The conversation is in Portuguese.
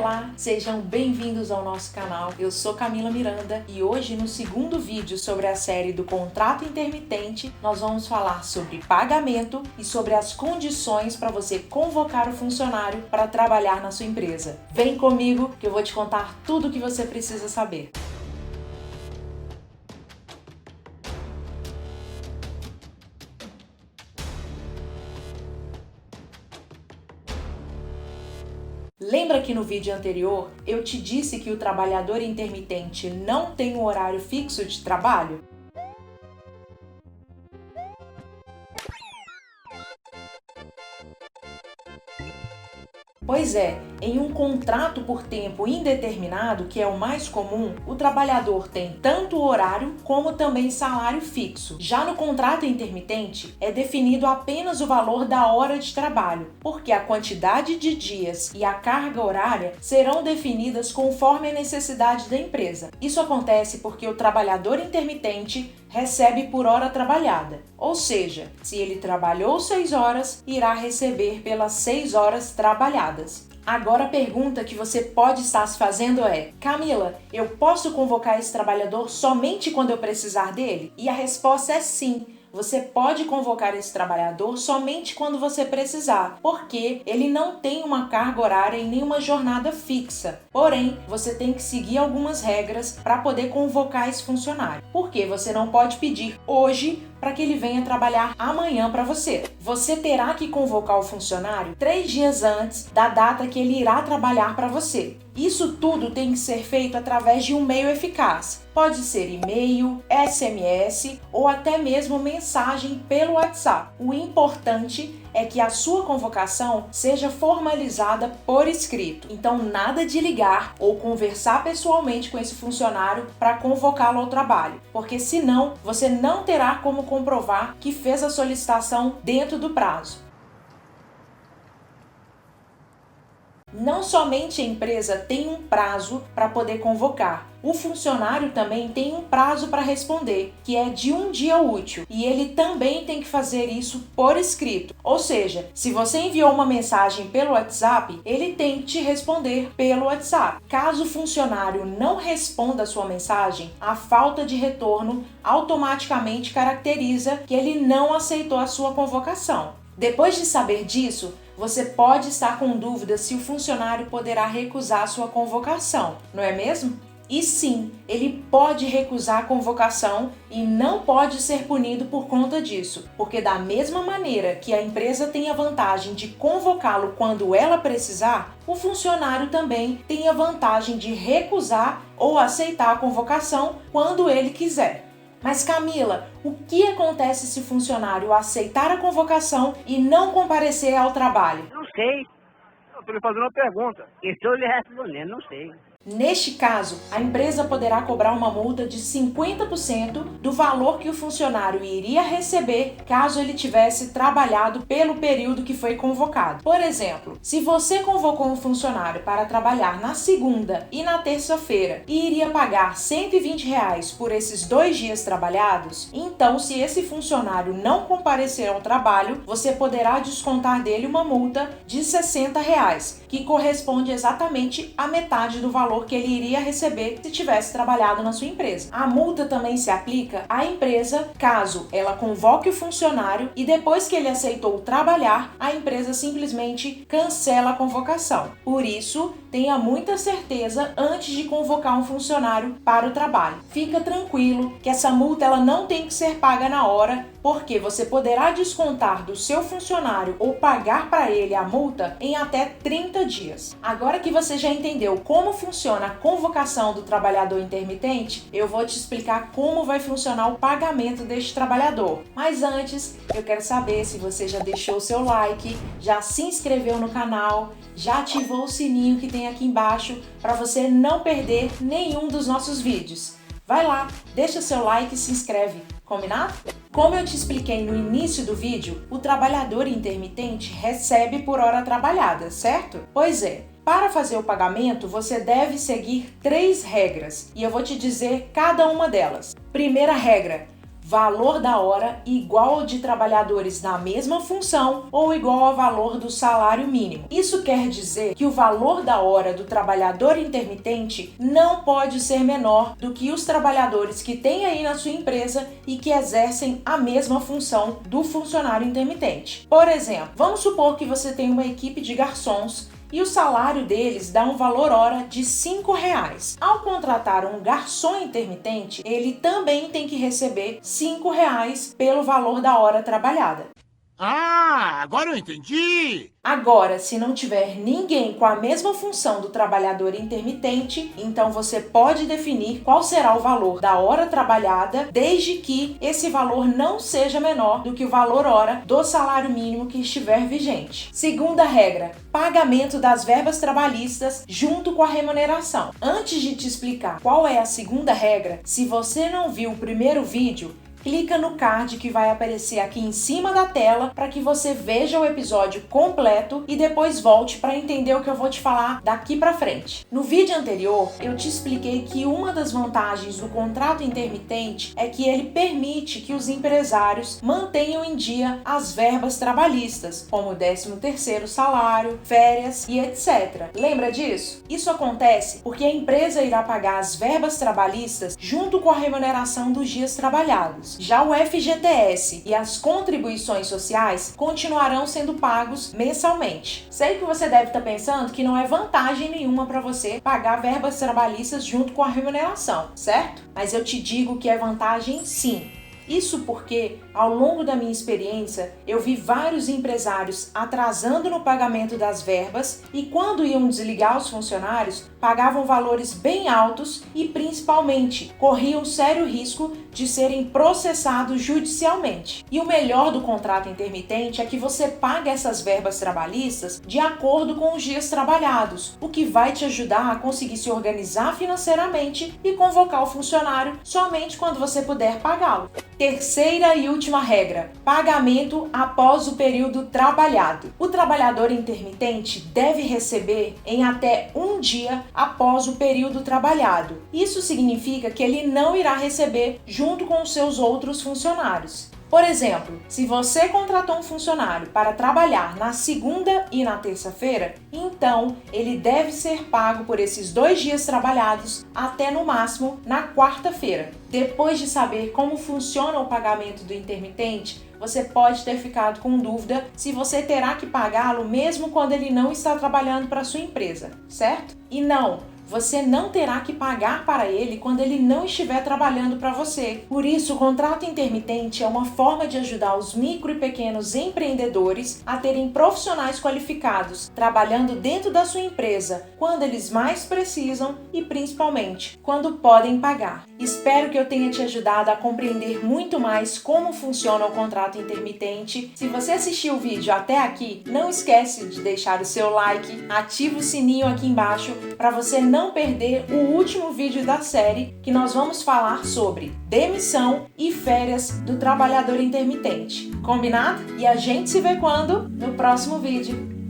Olá, sejam bem-vindos ao nosso canal. Eu sou Camila Miranda e hoje no segundo vídeo sobre a série do contrato intermitente, nós vamos falar sobre pagamento e sobre as condições para você convocar o funcionário para trabalhar na sua empresa. Vem comigo que eu vou te contar tudo o que você precisa saber. Lembra que no vídeo anterior eu te disse que o trabalhador intermitente não tem um horário fixo de trabalho? Pois é, em um contrato por tempo indeterminado, que é o mais comum, o trabalhador tem tanto horário como também salário fixo. Já no contrato intermitente, é definido apenas o valor da hora de trabalho, porque a quantidade de dias e a carga horária serão definidas conforme a necessidade da empresa. Isso acontece porque o trabalhador intermitente recebe por hora trabalhada, ou seja, se ele trabalhou 6 horas, irá receber pelas 6 horas trabalhadas. Agora a pergunta que você pode estar se fazendo é: Camila, eu posso convocar esse trabalhador somente quando eu precisar dele? E a resposta é sim. Você pode convocar esse trabalhador somente quando você precisar, porque ele não tem uma carga horária e nenhuma jornada fixa. Porém, você tem que seguir algumas regras para poder convocar esse funcionário. Porque você não pode pedir hoje para que ele venha trabalhar amanhã para você. Você terá que convocar o funcionário 3 dias antes da data que ele irá trabalhar para você. Isso tudo tem que ser feito através de um meio eficaz. Pode ser e-mail, SMS ou até mesmo mensagem pelo WhatsApp. O importante é que a sua convocação seja formalizada por escrito. Então, nada de ligar ou conversar pessoalmente com esse funcionário para convocá-lo ao trabalho, porque senão você não terá como comprovar que fez a solicitação dentro do prazo. Não somente a empresa tem um prazo para poder convocar, o funcionário também tem um prazo para responder, que é de 1 dia útil, e ele também tem que fazer isso por escrito. Ou seja, se você enviou uma mensagem pelo WhatsApp, ele tem que te responder pelo WhatsApp. Caso o funcionário não responda a sua mensagem, a falta de retorno automaticamente caracteriza que ele não aceitou a sua convocação. Depois de saber disso, você pode estar com dúvida se o funcionário poderá recusar sua convocação, não é mesmo? E sim, ele pode recusar a convocação e não pode ser punido por conta disso, porque da mesma maneira que a empresa tem a vantagem de convocá-lo quando ela precisar, o funcionário também tem a vantagem de recusar ou aceitar a convocação quando ele quiser. Mas Camila, o que acontece se o funcionário aceitar a convocação e não comparecer ao trabalho? Não sei. Eu estou lhe fazendo uma pergunta. Estou lhe respondendo, não sei. Neste caso, a empresa poderá cobrar uma multa de 50% do valor que o funcionário iria receber caso ele tivesse trabalhado pelo período que foi convocado. Por exemplo, se você convocou um funcionário para trabalhar na segunda e na terça-feira e iria pagar R$ 120 por esses 2 dias trabalhados, então se esse funcionário não comparecer ao trabalho, você poderá descontar dele uma multa de R$ 60, que corresponde exatamente à metade do valor que ele iria receber se tivesse trabalhado na sua empresa. A multa também se aplica à empresa caso ela convoque o funcionário e depois que ele aceitou trabalhar, a empresa simplesmente cancela a convocação. Por isso, tenha muita certeza antes de convocar um funcionário para o trabalho. Fica tranquilo que essa multa ela não tem que ser paga na hora, porque você poderá descontar do seu funcionário ou pagar para ele a multa em até 30 dias. Agora que você já entendeu como funciona a convocação do trabalhador intermitente, eu vou te explicar como vai funcionar o pagamento deste trabalhador. Mas antes, eu quero saber se você já deixou o seu like, já se inscreveu no canal, já ativou o sininho que tem aqui embaixo para você não perder nenhum dos nossos vídeos. Vai lá, deixa seu like e se inscreve, combinado? Como eu te expliquei no início do vídeo, o trabalhador intermitente recebe por hora trabalhada, certo? Pois é, para fazer o pagamento você deve seguir 3 regras e eu vou te dizer cada uma delas. Primeira regra: valor da hora igual ao de trabalhadores na mesma função ou igual ao valor do salário mínimo. Isso quer dizer que o valor da hora do trabalhador intermitente não pode ser menor do que os trabalhadores que tem aí na sua empresa e que exercem a mesma função do funcionário intermitente. Por exemplo, vamos supor que você tem uma equipe de garçons e o salário deles dá um valor hora de R$5. Ao contratar um garçom intermitente, ele também tem que receber R$5 pelo valor da hora trabalhada. Ah, agora eu entendi! Agora, se não tiver ninguém com a mesma função do trabalhador intermitente, então você pode definir qual será o valor da hora trabalhada, desde que esse valor não seja menor do que o valor hora do salário mínimo que estiver vigente. Segunda regra, pagamento das verbas trabalhistas junto com a remuneração. Antes de te explicar qual é a segunda regra, se você não viu o primeiro vídeo, clica no card que vai aparecer aqui em cima da tela para que você veja o episódio completo e depois volte para entender o que eu vou te falar daqui para frente. No vídeo anterior, eu te expliquei que uma das vantagens do contrato intermitente é que ele permite que os empresários mantenham em dia as verbas trabalhistas, como o 13º salário, férias e etc. Lembra disso? Isso acontece porque a empresa irá pagar as verbas trabalhistas junto com a remuneração dos dias trabalhados. Já o FGTS e as contribuições sociais continuarão sendo pagos mensalmente. Sei que você deve estar pensando que não é vantagem nenhuma para você pagar verbas trabalhistas junto com a remuneração, certo? Mas eu te digo que é vantagem sim. Isso porque, ao longo da minha experiência, eu vi vários empresários atrasando no pagamento das verbas e, quando iam desligar os funcionários, pagavam valores bem altos e, principalmente, corriam sério risco de serem processados judicialmente. E o melhor do contrato intermitente é que você paga essas verbas trabalhistas de acordo com os dias trabalhados, o que vai te ajudar a conseguir se organizar financeiramente e convocar o funcionário somente quando você puder pagá-lo. Terceira e última regra, pagamento após o período trabalhado. O trabalhador intermitente deve receber em até um dia após o período trabalhado. Isso significa que ele não irá receber junto com os seus outros funcionários. Por exemplo, se você contratou um funcionário para trabalhar na segunda e na terça-feira, então ele deve ser pago por esses 2 dias trabalhados até no máximo na quarta-feira. Depois de saber como funciona o pagamento do intermitente, você pode ter ficado com dúvida se você terá que pagá-lo mesmo quando ele não está trabalhando para a sua empresa, certo? E não! Você não terá que pagar para ele quando ele não estiver trabalhando para você. Por isso, o contrato intermitente é uma forma de ajudar os micro e pequenos empreendedores a terem profissionais qualificados trabalhando dentro da sua empresa quando eles mais precisam e principalmente quando podem pagar. Espero que eu tenha te ajudado a compreender muito mais como funciona o contrato intermitente. Se você assistiu o vídeo até aqui, não esquece de deixar o seu like, ativa o sininho aqui embaixo para você não perder o último vídeo da série que nós vamos falar sobre demissão e férias do trabalhador intermitente. Combinado? E a gente se vê quando? No próximo vídeo.